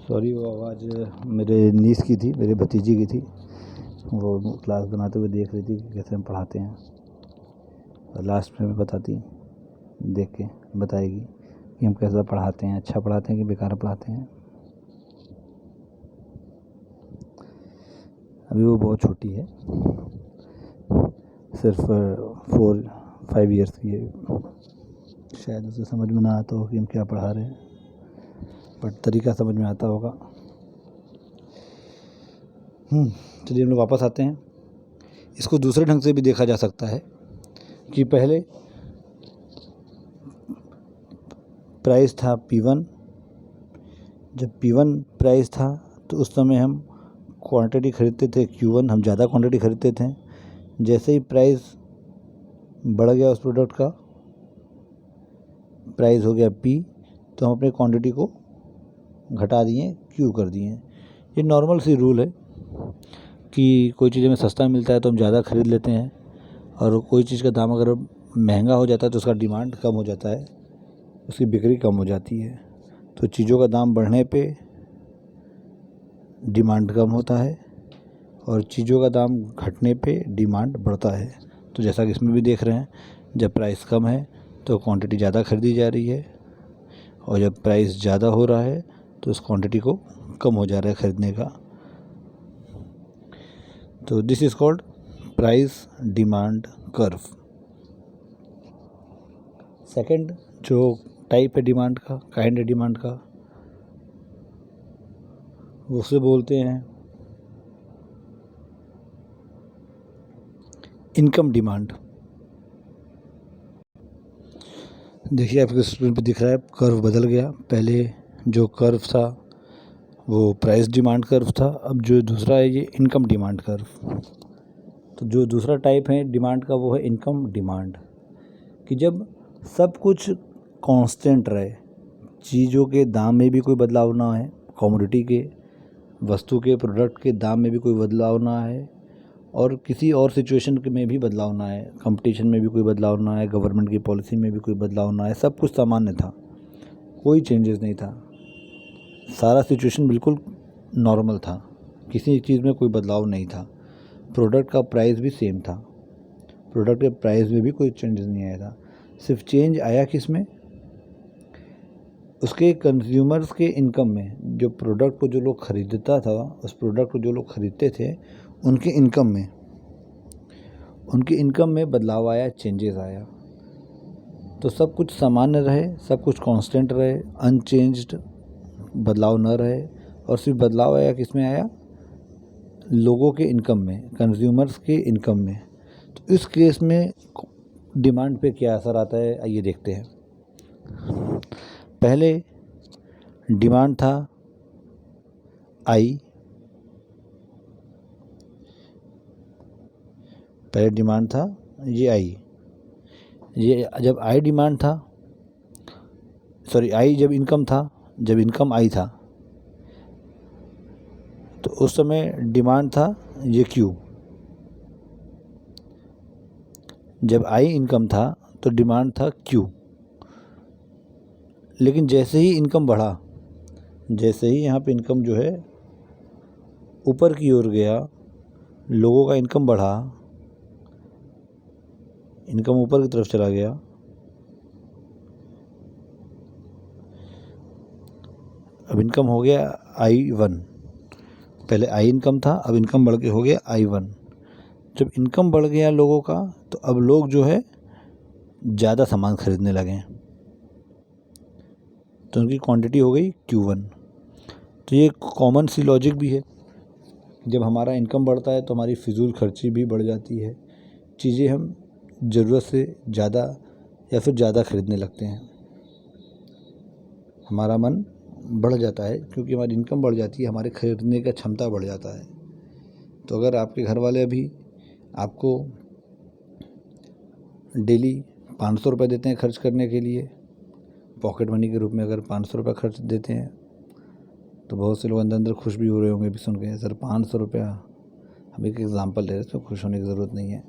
सॉरी, वो आवाज़ मेरे नीस की थी, मेरे भतीजी की थी। वो क्लास बनाते हुए देख रही थी कि कैसे हम पढ़ाते हैं, और लास्ट में बताती, देख के बताएगी कि हम कैसा पढ़ाते हैं, अच्छा पढ़ाते हैं कि बेकार पढ़ाते हैं। अभी वो बहुत छोटी है, सिर्फ 4-5 ईयर्स की है। शायद उसे समझ में ना आता हो कि हम क्या पढ़ा रहे हैं, बट तरीका समझ में आता होगा। चलिए हम लोग वापस आते हैं। इसको दूसरे ढंग से भी देखा जा सकता है कि पहले प्राइस था P1। जब P1 प्राइस था तो उस समय हम क्वांटिटी खरीदते थे Q1, हम ज़्यादा क्वांटिटी खरीदते थे। जैसे ही प्राइस बढ़ गया उस प्रोडक्ट का, प्राइस हो गया P, तो हम अपने क्वांटिटी को घटा दिए, Q कर दिए। ये नॉर्मल सी रूल है कि कोई चीज़ हमें सस्ता मिलता है तो हम ज़्यादा खरीद लेते हैं, और कोई चीज़ का दाम अगर महंगा हो जाता है तो उसका डिमांड कम हो जाता है, उसकी बिक्री कम हो जाती है। तो चीज़ों का दाम बढ़ने पे डिमांड कम होता है और चीज़ों का दाम घटने पे डिमांड बढ़ता है। तो जैसा कि इसमें भी देख रहे हैं, जब प्राइस कम है तो क्वांटिटी ज़्यादा खरीदी जा रही है, और जब प्राइस ज़्यादा हो रहा है तो उस क्वांटिटी को कम हो जा रहा है खरीदने का। तो this is called price demand curve. Second जो टाइप है डिमांड का, काइंड है डिमांड का, उसे बोलते हैं इनकम डिमांड। देखिए आपके स्क्रीन पे दिख रहा है कर्व बदल गया। पहले जो कर्व था वो प्राइस डिमांड कर्व था, अब जो दूसरा है ये इनकम डिमांड कर्व। तो जो दूसरा टाइप है डिमांड का वो है इनकम डिमांड, कि जब सब कुछ कांस्टेंट रहे, चीज़ों के दाम में भी कोई बदलाव ना है, कमोडिटी के, वस्तु के, प्रोडक्ट के दाम में भी कोई बदलाव ना है, और किसी और सिचुएशन में भी बदलाव ना आए, कंपटीशन में भी कोई बदलाव ना आए, गवर्नमेंट की पॉलिसी में भी कोई बदलाव ना आए, सब कुछ सामान्य था, कोई चेंजेस नहीं था, सारा सिचुएशन बिल्कुल नॉर्मल था, किसी चीज़ में कोई बदलाव नहीं था। प्रोडक्ट का प्राइस भी सेम था, प्रोडक्ट के प्राइस में भी कोई चेंजेस नहीं आया था। सिर्फ चेंज आया किस में, उसके कंज्यूमर्स के इनकम में। जो प्रोडक्ट को जो लोग ख़रीदता था, उस प्रोडक्ट को जो लोग ख़रीदते थे, उनके इनकम में बदलाव आया, चेंजेस आया। तो सब कुछ सामान्य रहे, सब कुछ कांस्टेंट रहे, अनचेंज्ड, बदलाव न रहे। और सिर्फ बदलाव आया किस में आया, लोगों के इनकम में, कंज्यूमर्स के इनकम में। तो इस केस में डिमांड पे क्या असर आता है, आइए देखते हैं। पहले डिमांड था आई, पहले डिमांड था ये आई, ये जब आई डिमांड था, सॉरी आई जब इनकम था, जब इनकम आई था तो उस समय डिमांड था ये क्यू। जब आई इनकम था तो डिमांड था क्यू। लेकिन जैसे ही इनकम बढ़ा, जैसे ही यहाँ पे इनकम जो है ऊपर की ओर गया, लोगों का इनकम बढ़ा, इनकम ऊपर की तरफ चला गया, अब इनकम हो गया I1। पहले आई इनकम था, अब इनकम बढ़ के हो गया I1। जब इनकम बढ़ गया लोगों का, तो अब लोग जो है ज़्यादा सामान खरीदने लगे, तो उनकी क्वांटिटी हो गई Q1। तो ये कॉमन सी लॉजिक भी है, जब हमारा इनकम बढ़ता है तो हमारी फिजूल खर्ची भी बढ़ जाती है, चीज़ें हम ज़रूरत से ज़्यादा या फिर ज़्यादा खरीदने लगते हैं, हमारा मन बढ़ जाता है, क्योंकि हमारी इनकम बढ़ जाती है, हमारे खरीदने का क्षमता बढ़ जाता है। तो अगर आपके घर वाले अभी आपको डेली 500 रुपये देते हैं खर्च करने के लिए, पॉकेट मनी के रूप में अगर 500 रुपये खर्च देते हैं, तो बहुत से लोग अंदर अंदर खुश भी हो रहे होंगे भी सुन के, सर 500 रुपया, हम एक एग्ज़ाम्पल ले रहे हैं, इसमें खुश होने की ज़रूरत नहीं है।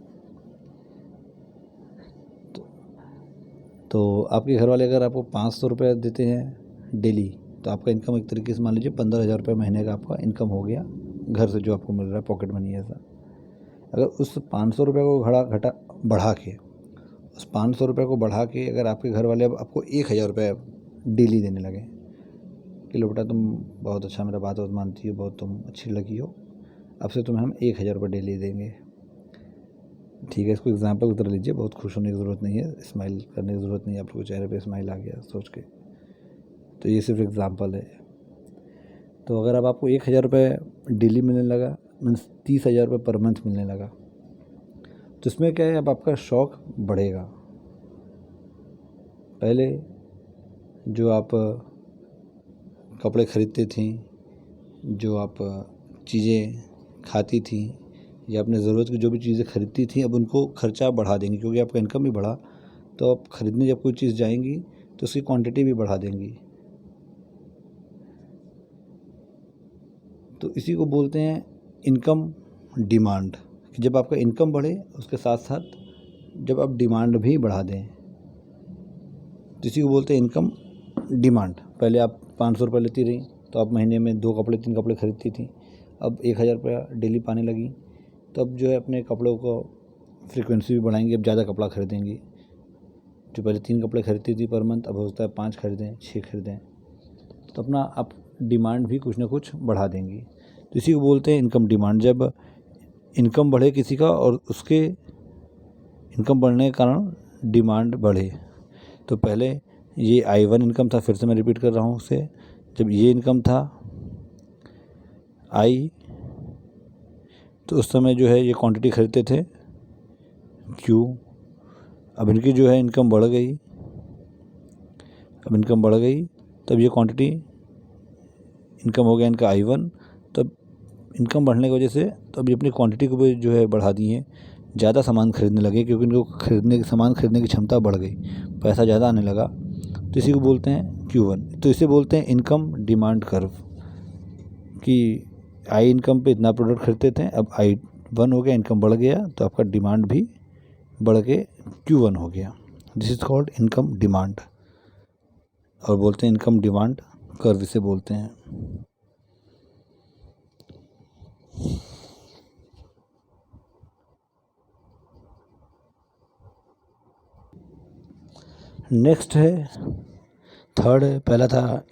तो आपके घर वाले अगर आपको 500 रुपये देते हैं डेली, तो आपका इनकम एक तरीके से मान लीजिए 15,000 रुपये महीने का आपका इनकम हो गया घर से, जो आपको मिल रहा है पॉकेट मनी ऐसा। अगर उस 500 रुपये को बढ़ा के, उस 500 रुपये को बढ़ा के अगर आपके घर वाले अब आपको 1,000 रुपये डेली देने लगे कि लो बेटा तुम बहुत अच्छा मेरा बात मानती हो, बहुत तुम अच्छी लगी हो, अब से तुम्हें हम 1,000 रुपये डेली देंगे, ठीक है, इसको एग्जाम्पल की तरह लीजिए, बहुत खुश होने की ज़रूरत नहीं है, स्माइल करने की ज़रूरत नहीं है, आप लोगों के चेहरे पे स्माइल आ गया सोच के, तो ये सिर्फ एग्ज़ाम्पल है। तो अगर अब आपको 1,000 रुपये डेली मिलने लगा, मीन्स 30,000 रुपये पर मंथ मिलने लगा, तो इसमें क्या है, अब आपका शौक़ बढ़ेगा। पहले जो आप कपड़े ख़रीदते थी, जो आप चीज़ें खाती थी, या अपने ज़रूरत की जो भी चीज़ें खरीदती थी, अब उनको खर्चा बढ़ा देंगी, क्योंकि आपका इनकम भी बढ़ा, तो आप ख़रीदने जब कोई चीज़ जाएंगी तो उसकी क्वांटिटी भी बढ़ा देंगी। तो इसी को बोलते हैं इनकम डिमांड, कि जब आपका इनकम बढ़े उसके साथ साथ जब आप डिमांड भी बढ़ा दें, तो इसी को बोलते हैं इनकम डिमांड। पहले आप 500 रुपये लेती रही, तो आप महीने में 2 कपड़े 3 कपड़े खरीदती थी, अब 1,000 रुपया डेली पाने लगी, तो अब जो है अपने कपड़ों को फ्रीक्वेंसी भी बढ़ाएंगी, अब ज़्यादा कपड़ा खरीदेंगी। जो पहले 3 कपड़े खरीदती थी पर मंथ, अब हो सकता है 5 खरीदें, 6 खरीदें, तो अपना आप डिमांड भी कुछ ना कुछ बढ़ा देंगी। तो इसी को बोलते हैं इनकम डिमांड। जब इनकम बढ़े किसी का और उसके इनकम बढ़ने के कारण डिमांड बढ़े, तो पहले ये I1 इनकम था, फिर से मैं रिपीट कर रहा हूँ उसे, जब ये इनकम था आई, तो उस समय जो है ये क्वांटिटी खरीदते थे Q। अब इनकी जो है इनकम बढ़ गई, अब इनकम बढ़ गई, तब ये क्वांटिटी इनकम हो गया इनका I1। तब इनकम बढ़ने की वजह से तो अब ये अपनी क्वांटिटी को भी जो है बढ़ा दी है, ज़्यादा सामान खरीदने लगे, क्योंकि इनको सामान खरीदने की क्षमता बढ़ गई, पैसा ज़्यादा आने लगा, तो इसी को बोलते हैं Q1। तो इसे बोलते हैं इनकम डिमांड कर्व, कि आई इनकम पे इतना प्रोडक्ट खरीदते थे, अब 1 हो गया, इनकम बढ़ गया, तो आपका डिमांड भी बढ़ के Q1 हो गया। This is called income demand, और बोलते हैं इनकम डिमांड कर्व इसे बोलते हैं। नेक्स्ट है, थर्ड है, पहला था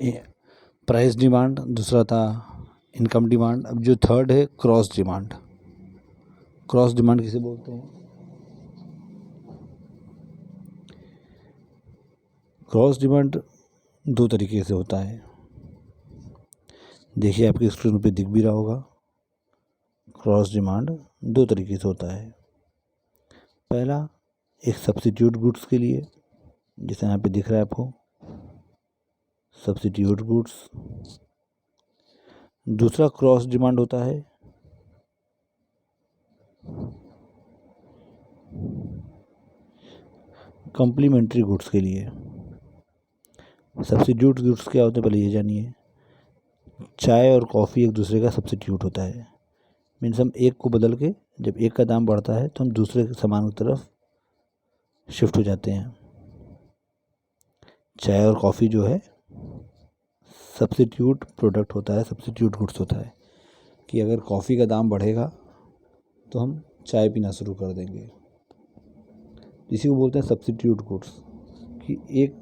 प्राइस डिमांड, दूसरा था इनकम डिमांड। अब जो थर्ड है क्रॉस डिमांड। क्रॉस डिमांड किसे बोलते हैं? क्रॉस डिमांड दो तरीके से होता है, देखिए आपकी स्क्रीन पे दिख भी रहा होगा। क्रॉस डिमांड दो तरीके से होता है। पहला एक सब्स्टिट्यूट गुड्स के लिए, जैसे यहाँ पे दिख रहा है आपको सब्स्टिट्यूट गुड्स। दूसरा क्रॉस डिमांड होता है कॉम्प्लीमेंट्री गुड्स के लिए। सब्स्टिट्यूट गुड्स क्या होते हैं पहले ये जानिए। चाय और कॉफ़ी एक दूसरे का सब्स्टिट्यूट होता है, मीन्स हम एक को बदल के जब एक का दाम बढ़ता है तो हम दूसरे सामान की तरफ शिफ्ट हो जाते हैं। चाय और कॉफ़ी जो है सब्स्टिट्यूट प्रोडक्ट होता है, सब्स्टिट्यूट गुड्स होता है, कि अगर कॉफ़ी का दाम बढ़ेगा तो हम चाय पीना शुरू कर देंगे। इसी को बोलते हैं सब्स्टिट्यूट गुड्स, कि एक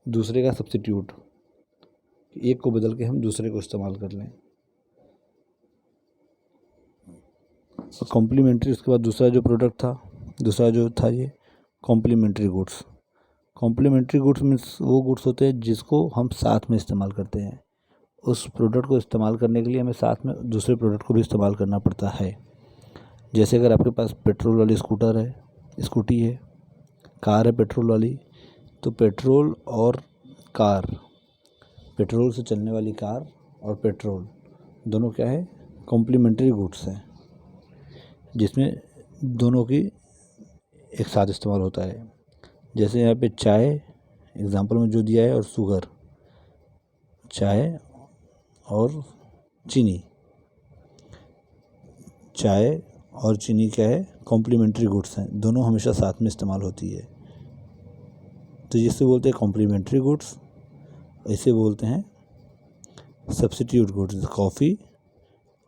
दूसरे का सब्स्टिट्यूट, एक को बदल के हम दूसरे को इस्तेमाल कर लें। और कॉम्प्लीमेंट्री, उसके बाद दूसरा जो प्रोडक्ट था, दूसरा जो था ये complementary goods. Complementary goods means वो गुड्स होते हैं जिसको हम साथ में इस्तेमाल करते हैं। उस प्रोडक्ट को इस्तेमाल करने के लिए हमें साथ में दूसरे प्रोडक्ट को भी इस्तेमाल करना पड़ता है। जैसे अगर आपके पास पेट्रोल वाली स्कूटर है, स्कूटी है, कार है पेट्रोल वाली, तो पेट्रोल और कार, पेट्रोल से चलने वाली कार और पेट्रोल दोनों क्या है, कॉम्प्लीमेंट्री गुड्स हैं, जिसमें दोनों की एक साथ इस्तेमाल होता है। जैसे यहाँ पे चाय एग्जांपल में जो दिया है, और शुगर, चाय और चीनी, चाय और चीनी क्या है, कॉम्प्लीमेंट्री गुड्स हैं, दोनों हमेशा साथ में इस्तेमाल होती है, तो जिससे बोलते हैं कॉम्प्लीमेंट्री गुड्स। इसे बोलते हैं सब्स्टिट्यूट गुड्स। कॉफ़ी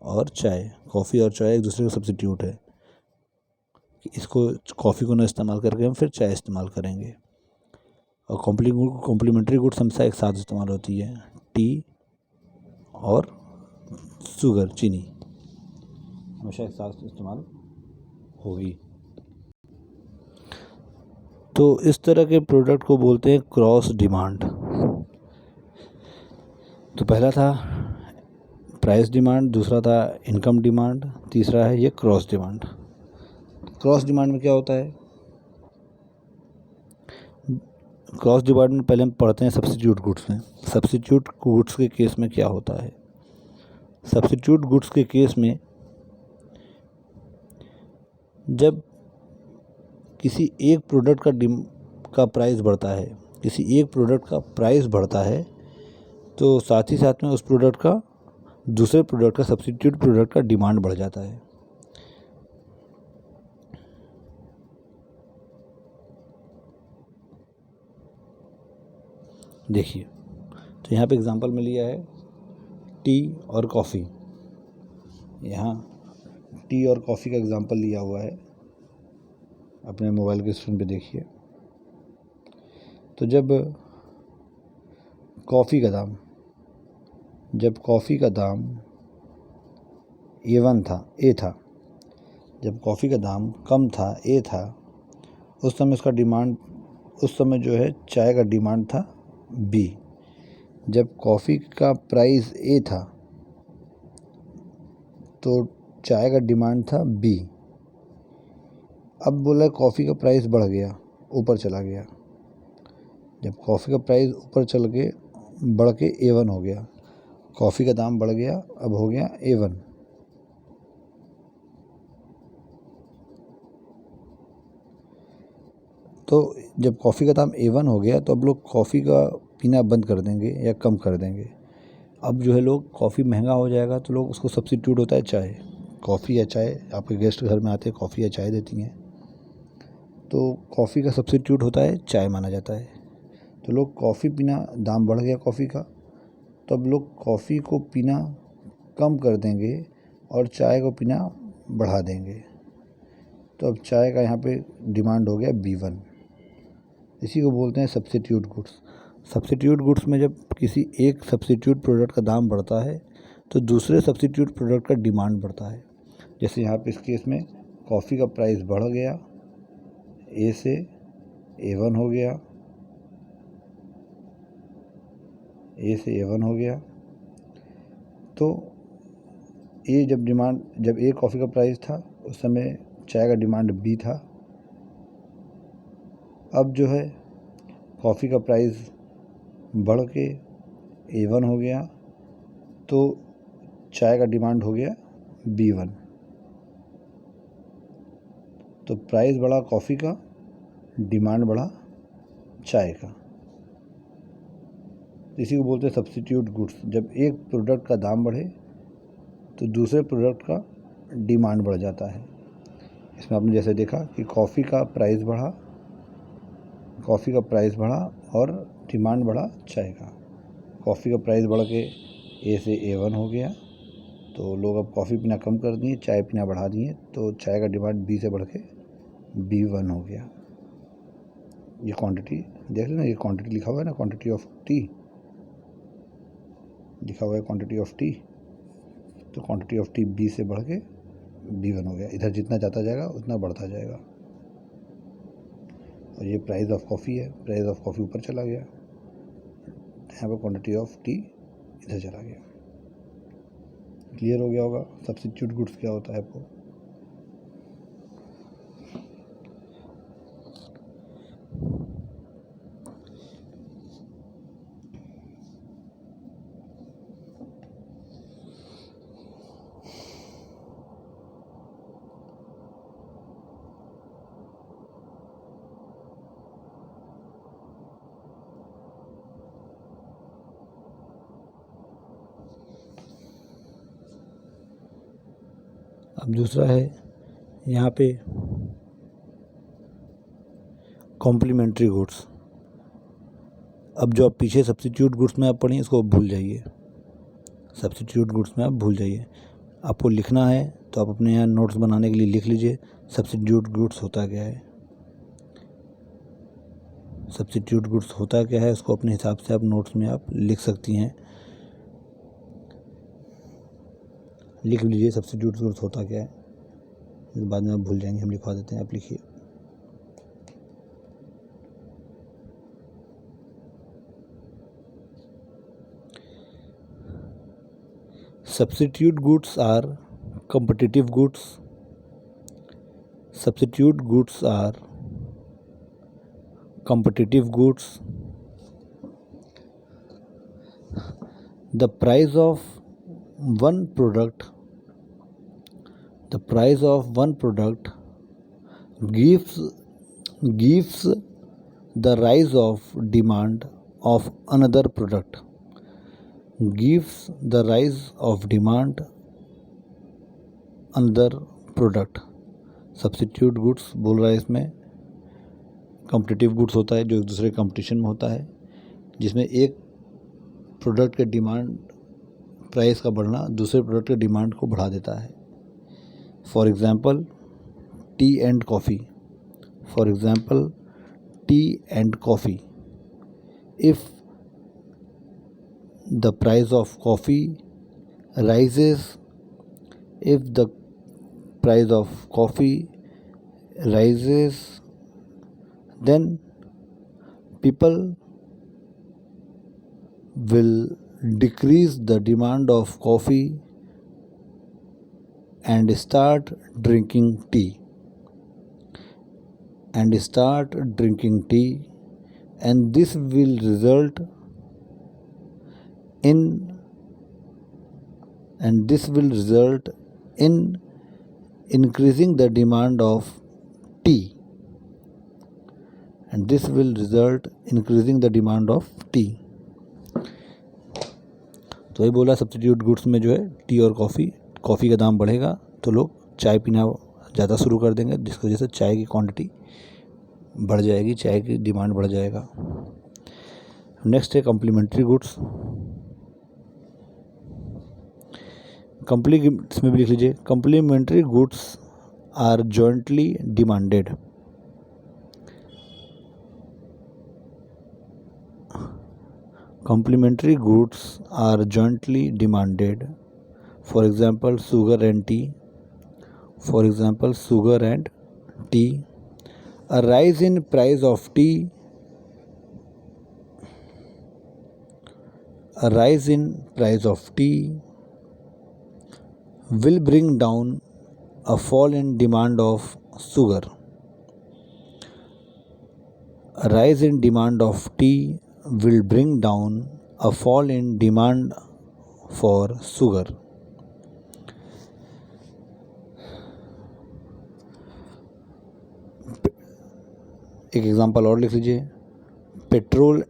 और चाय, कॉफ़ी और चाय एक दूसरे का सब्स्टिट्यूट है, इसको कॉफ़ी को ना इस्तेमाल करके हम फिर चाय इस्तेमाल करेंगे। और कॉम्प्लीमेंट्री गुड्स हमेशा एक साथ इस्तेमाल होती है, टी और शुगर, चीनी हमेशा एक साथ इस्तेमाल होगी। तो इस तरह के प्रोडक्ट को बोलते हैं क्रॉस डिमांड। तो पहला था प्राइस डिमांड, दूसरा था इनकम डिमांड, तीसरा है ये क्रॉस डिमांड। क्रॉस डिमांड में क्या होता है? क्रॉस डिमांड में पहले हम पढ़ते हैं सब्स्टिट्यूट गुड्स में। सब्स्टिट्यूट गुड्स के केस में क्या होता है? सब्स्टिट्यूट गुड्स के केस में जब किसी एक प्रोडक्ट का प्राइस बढ़ता है, किसी एक प्रोडक्ट का प्राइस बढ़ता है, तो साथ ही साथ में उस प्रोडक्ट का, दूसरे प्रोडक्ट का, सब्स्टिट्यूट प्रोडक्ट का डिमांड बढ़ जाता है। देखिए, तो यहाँ पे एग्जांपल में लिया है टी और कॉफ़ी। यहाँ टी और कॉफ़ी का एग्जांपल लिया हुआ है, अपने मोबाइल के स्क्रीन पे देखिए। तो जब कॉफ़ी का दाम ए था, जब कॉफ़ी का दाम कम था, ए था, उस समय जो है चाय का डिमांड था बी। जब कॉफ़ी का प्राइस ए था तो चाय का डिमांड था बी। अब बोला कॉफ़ी का प्राइस बढ़ गया, ऊपर चला गया। जब कॉफ़ी का प्राइस ऊपर चल के बढ़ के A1 हो गया, कॉफ़ी का दाम बढ़ गया, अब हो गया A1। तो जब कॉफ़ी का दाम A1 हो गया तो अब लोग कॉफ़ी का पीना बंद कर देंगे या कम कर देंगे, अब जो है लोग कॉफ़ी महंगा हो जाएगा तो लोग उसको सब्स्टिट्यूट होता है चाय, कॉफ़ी या चाय, आपके गेस्ट घर में आते हैं कॉफ़ी या चाय देती हैं तो कॉफ़ी का सब्स्टिट्यूट होता है चाय माना जाता है। तो लोग कॉफ़ी पीना, दाम बढ़ गया कॉफ़ी का तो अब लोग कॉफ़ी को पीना कम कर देंगे और चाय को पीना बढ़ा देंगे। तो अब चाय का यहाँ पे डिमांड हो गया B1। इसी को बोलते हैं सब्स्टिट्यूट गुड्स। सब्स्टिट्यूट गुड्स में जब किसी एक सब्स्टिट्यूट प्रोडक्ट का दाम बढ़ता है तो दूसरे सब्स्टिट्यूट प्रोडक्ट का डिमांड बढ़ता है। जैसे यहाँ पे इस केस में कॉफ़ी का प्राइस बढ़ गया, A से A1 हो गया, A से A1 हो गया। तो जब A कॉफ़ी का प्राइस था उस समय चाय का डिमांड B था। अब जो है कॉफ़ी का प्राइस बढ़ के A1 हो गया तो चाय का डिमांड हो गया B1। तो प्राइस बढ़ा कॉफ़ी का, डिमांड बढ़ा चाय का। इसी को बोलते हैं सब्स्टिट्यूट गुड्स। जब एक प्रोडक्ट का दाम बढ़े तो दूसरे प्रोडक्ट का डिमांड बढ़ जाता है। इसमें आपने जैसे देखा कि कॉफ़ी का प्राइस बढ़ा और डिमांड बढ़ा चाय का। कॉफ़ी का प्राइस बढ़ के A से A1 हो गया तो लोग अब कॉफ़ी पीना कम कर दिए, चाय पीना बढ़ा दिए तो चाय का डिमांड B से बढ़ के B1 हो गया। ये क्वांटिटी देख लेना, ये क्वांटिटी लिखा हुआ है ना, क्वांटिटी ऑफ टी लिखा हुआ है, क्वांटिटी ऑफ टी। तो क्वांटिटी ऑफ टी B से बढ़ के B1 हो गया। इधर जितना जाता जाएगा उतना बढ़ता जाएगा। और ये प्राइस ऑफ कॉफ़ी है, प्राइस ऑफ कॉफ़ी ऊपर चला गया, यहाँ पर क्वांटिटी ऑफ टी इधर चला गया। क्लियर हो गया होगा सब्स्टिट्यूट गुड्स क्या होता है आपको। अब दूसरा है यहाँ पे कॉम्प्लीमेंट्री गुड्स। अब जो आप पीछे सब्स्टिट्यूट गुड्स में आप पढ़ी इसको भूल जाइए, सब्स्टिट्यूट गुड्स में आप भूल जाइए। आपको लिखना है तो आप अपने यहाँ नोट्स बनाने के लिए लिख लीजिए सब्स्टिट्यूट गुड्स होता क्या है। सब्स्टिट्यूट गुड्स होता क्या है उसको अपने हिसाब से आप नोट्स में आप लिख सकती हैं। लिख लीजिए सब्स्टिट्यूट गुड्स होता क्या है, बाद में आप भूल जाएंगे, हम लिखवा देते हैं, आप लिखिए। Substitute goods are competitive goods. Substitute goods are competitive goods. The price of one product gives the rise of demand of another product. Gives the rise of demand another product. Substitute goods बोल रहा है इसमें कॉम्पिटिटिव गुड्स होता है जो एक दूसरे कंपटीशन में होता है, जिसमें एक प्रोडक्ट के डिमांड प्राइस का बढ़ना दूसरे प्रोडक्ट के डिमांड को बढ़ा देता है। For example T and coffee. If the price of coffee rises, then people will decrease the demand of coffee and start drinking tea, and this will result in increasing the demand of tea, तो वही बोला सब्स्टिट्यूट गुड्स में जो है टी और कॉफ़ी का दाम बढ़ेगा तो लोग चाय पीना ज़्यादा शुरू कर देंगे, जिसकी वजह से चाय की क्वांटिटी बढ़ जाएगी, चाय की डिमांड बढ़ जाएगा। नेक्स्ट है कम्प्लीमेंट्री गुड्स। इसमें भी लिख लीजिए, complementary goods are jointly demanded. Complementary goods are jointly demanded. For example, sugar and tea. For example, sugar and tea. A rise in price of tea. A rise in price of tea will bring down a fall in demand of sugar. A rise in demand of tea will bring down a fall in demand for sugar. एक एग्जांपल और लिख लीजिए, petrol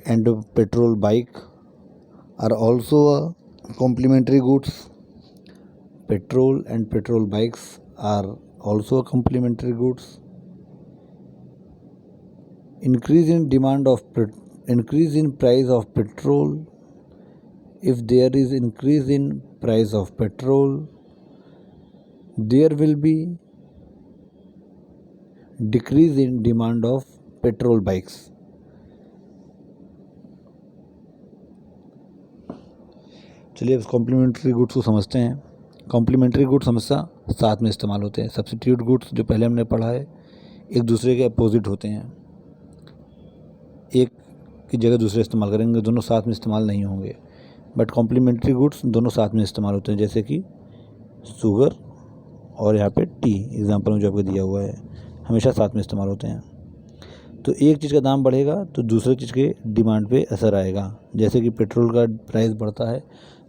and petrol bike are also a complementary goods. Petrol and petrol bikes are also complementary goods. Increase in price of petrol. If there is increase in price of petrol, there will be decrease in demand of petrol bikes. चलिए अब कॉम्प्लीमेंट्री गुड्स को समझते हैं. कॉम्प्लीमेंट्री गुड्स हमेशा साथ में इस्तेमाल होते हैं. सब्स्टिट्यूट गुड्स जो पहले हमने पढ़ा है एक दूसरे के अपोजिट होते हैं, एक की जगह दूसरे इस्तेमाल करेंगे, दोनों साथ में इस्तेमाल नहीं होंगे. बट कॉम्प्लीमेंट्री गुड्स दोनों साथ में इस्तेमाल होते हैं, जैसे कि शुगर और यहाँ पे टी एग्जांपल में जो आपको दिया हुआ है, हमेशा साथ में इस्तेमाल होते हैं. तो एक चीज़ का दाम बढ़ेगा तो दूसरे चीज़ के डिमांड पे असर आएगा. जैसे कि पेट्रोल का प्राइस बढ़ता है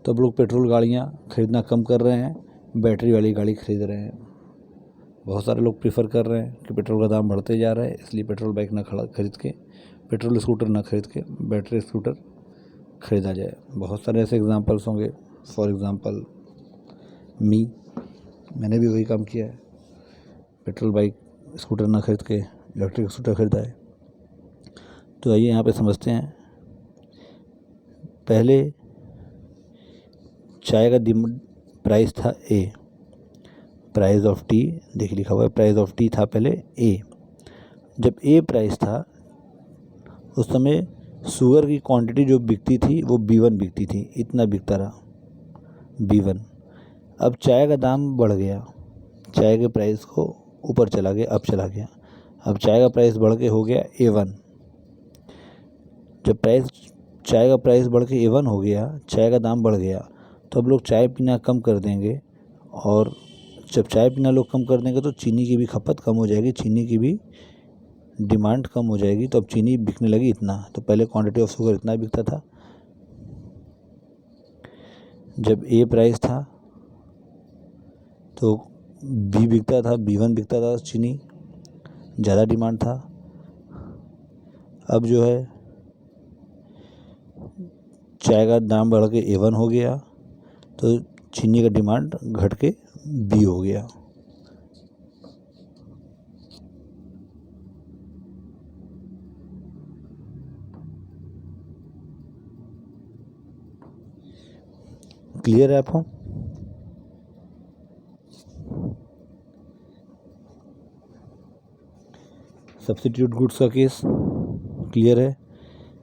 तो अब लोग पेट्रोल गाड़ियाँ ख़रीदना कम कर रहे हैं, बैटरी वाली गाड़ी ख़रीद रहे हैं. बहुत सारे लोग प्रीफर कर रहे हैं कि पेट्रोल का दाम बढ़ते जा रहा है, इसलिए पेट्रोल बाइक ना खरीद के, पेट्रोल स्कूटर ना खरीद के बैटरी स्कूटर ख़रीदा जाए. बहुत सारे ऐसे एग्जांपल्स होंगे. फॉर एग्ज़ाम्पल मैंने भी वही काम किया है, पेट्रोल बाइक स्कूटर ना खरीद के इलेक्ट्रिक स्कूटर खरीदा है. तो आइए यहाँ पे समझते हैं. पहले चाय का प्राइस था ए, प्राइस ऑफ टी देखिए लिखा हुआ है, प्राइस ऑफ टी था पहले ए. जब ए प्राइस था उस समय शुगर की क्वांटिटी जो बिकती थी वो B1 बिकती थी, इतना बिकता रहा B1. अब चाय का दाम बढ़ गया, चाय के प्राइस को ऊपर चला गया, अब चला गया. अब चाय का प्राइस बढ़ के हो गया A1. जब चाय का प्राइस बढ़ के A1 हो गया, चाय का दाम बढ़ गया, तो अब लोग चाय पीना कम कर देंगे. और जब चाय पीना लोग कम कर देंगे तो चीनी की भी खपत कम हो जाएगी, चीनी की भी डिमांड कम हो जाएगी. तो अब चीनी बिकने लगी इतना. तो पहले क्वांटिटी ऑफ शुगर इतना बिकता था. जब ए प्राइस था तो बी बिकता था, B1 बिकता था, चीनी ज़्यादा डिमांड था. अब जो है चाय का दाम बढ़ के A1 हो गया तो चीनी का डिमांड घट के B हो गया. क्लियर है आपको? सब्स्टिट्यूट गुड्स का केस क्लियर है.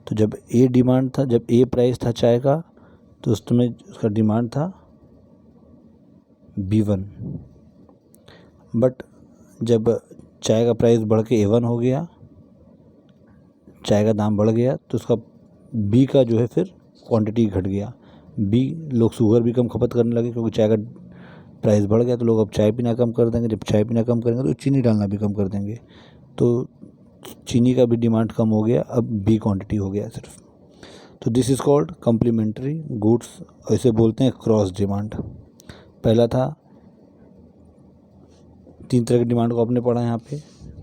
तो जब ए डिमांड था, जब ए प्राइस था चाय का, तो उस समय उसका डिमांड था B1. बट जब चाय का प्राइस बढ़ के A1 हो गया, चाय का दाम बढ़ गया, तो उसका B का जो है फिर क्वांटिटी घट गया. B लोग शुगर भी कम खपत करने लगे, क्योंकि चाय का प्राइस बढ़ गया तो लोग अब चाय पीना कम कर देंगे. जब चाय पीना कम करेंगे तो चीनी डालना भी कम कर देंगे. तो चीनी का भी डिमांड कम हो गया, अब B क्वांटिटी हो गया सिर्फ. तो this is called complementary goods. ऐसे बोलते हैं क्रॉस डिमांड. पहला था, 3 तरह की डिमांड को आपने पढ़ा यहाँ पे.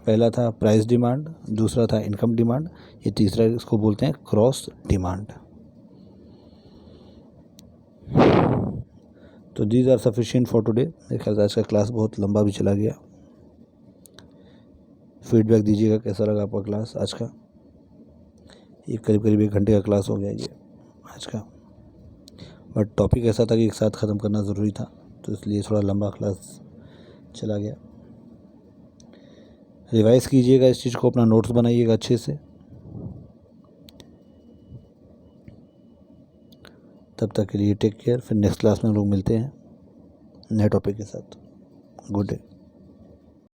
पहला था प्राइस डिमांड, दूसरा था इनकम डिमांड, ये तीसरा इसको बोलते हैं क्रॉस डिमांड. तो these are sufficient for today. मेरे ख्याल से आज का क्लास बहुत लंबा भी चला गया। फीडबैक दीजिएगा कैसा लगा आपका क्लास आज का। ये करीब करीब 1 घंटे का क्लास हो गया ये आज का, बट टॉपिक ऐसा था कि एक साथ ख़त्म करना ज़रूरी था, तो इसलिए थोड़ा लंबा क्लास चला गया। रिवाइज़ कीजिएगा इस चीज़ को, अपना नोट्स बनाइएगा अच्छे से। तब तक के लिए टेक केयर। फिर नेक्स्ट क्लास में हम लोग मिलते हैं नए टॉपिक के साथ। Good day.